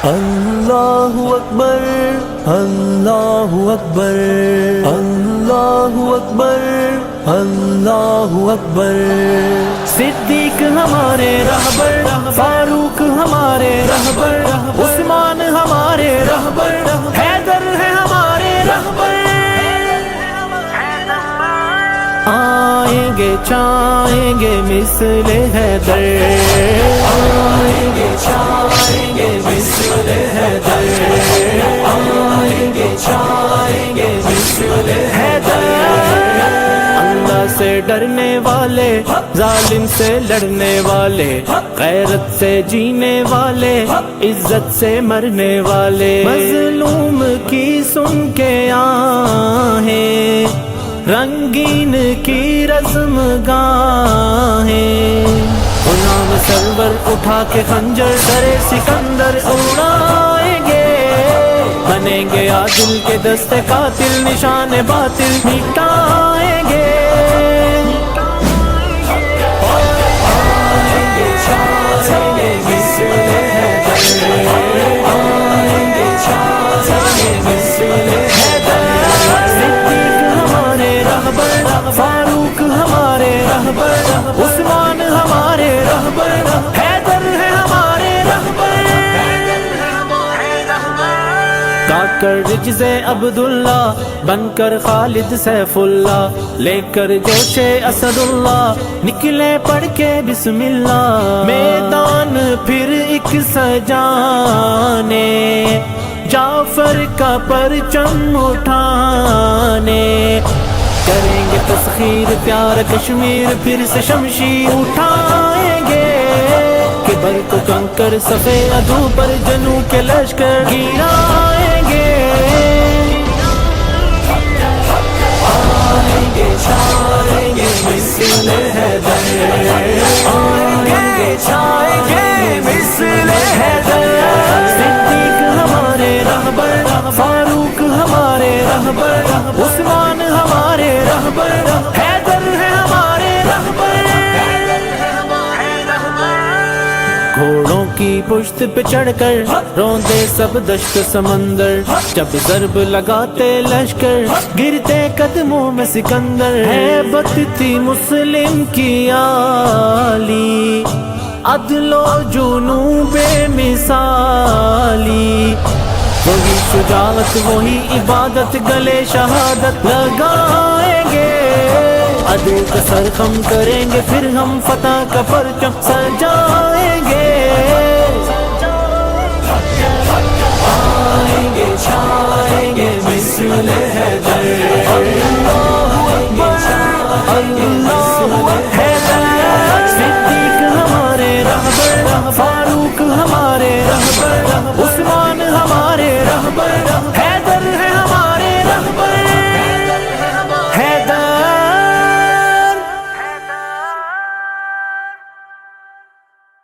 اللہ اکبر اللہ اکبر اللہ اکبر اللہ اکبر۔ صدیق ہمارے رہبر، فاروق ہمارے رہبر، عثمان ہمارے رہبر، حیدر ہے ہمارے رہبر۔ آئیں گے چاہیں گے مثل حیدر، آئیں گے چاہیں گے مثل حیدر، آئیں گے چاہیں گے مثل حیدر۔ اللہ سے ڈرنے والے، ظالم سے لڑنے والے، غیرت سے جینے والے، عزت سے مرنے والے، مظلوم کی سن کے آہیں، رنگین کی رزم گاہیں، غلام سرور اٹھا کے خنجر سرے سکندر اڑائیں گے، بنیں گے عادل کے دست قاتل، نشان باطل مٹائیں گے۔ آئیں گے چاہیں گے مثل حیدر، آئیں گے چاہیں گے مثل حیدر۔ فاروق ہمارے رہبر، عثمان ہمارے رہبر، حیدر ہے ہمارے رہبر۔ کاکر رجز عبداللہ، بن کر خالد سیف اللہ، لے کر جوش اسد اللہ، نکلے پڑھ کے بسم اللہ، میدان پھر ایک سجانے، جعفر کا پرچم اٹھانے، کریں گے تسخیر پیار کشمیر، پھر سے شمشیر اٹھائیں گے، کہ بر کو کنکر صفے عدو پر جنو کے لشکر گرائیں گے۔ آئیں گے چاہیں گے مثل حیدر، آئیں گے چاہیں گے مثل حیدر۔ صدیق ہمارے رہبر، فاروق ہمارے رہبر، عثمان ہمارے رہبر، حیدر ہے ہمارے رہبر۔ گھوڑوں کی پشت پہ چڑھ کر روندے سب دشت سمندر، جب ضرب لگاتے لشکر گرتے قدموں میں سکندر، ہیبت تھی مسلم کی عالی، عدل و جنو بے مثالی، وہی شجاعت وہی عبادت، گلے شہادت لگائیں گے، عدو کا سر خم کریں گے، پھر ہم فتح کا پرچم سجائیں گے۔ آئیں گے چاہیں گے مثل حیدر،